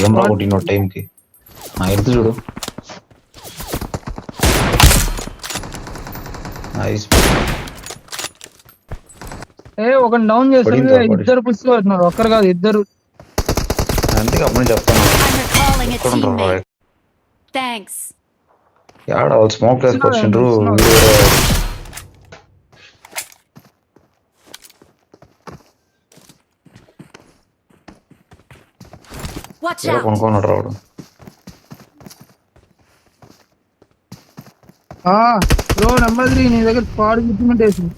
ఏం రా కొట్టిన టైంకి ఎడుతు చూడు. నైస్. ఒక డౌన్ చేస్తారు, ఇద్దరు పుష్ అవుతున్నారు, ఒక్కరు కాదు ఇద్దరు. అందుకే అప్పుడు చెప్తాను యాడ వాళ్ళు స్మోక్ వేసుకొచ్చిండ్రు. కొనుక్కున్నాడు రావుడు. బ్రో నెంబర్ 3 నీ దగ్గర స్క్వాడ్ గుర్తుమెంట్ వేసింది.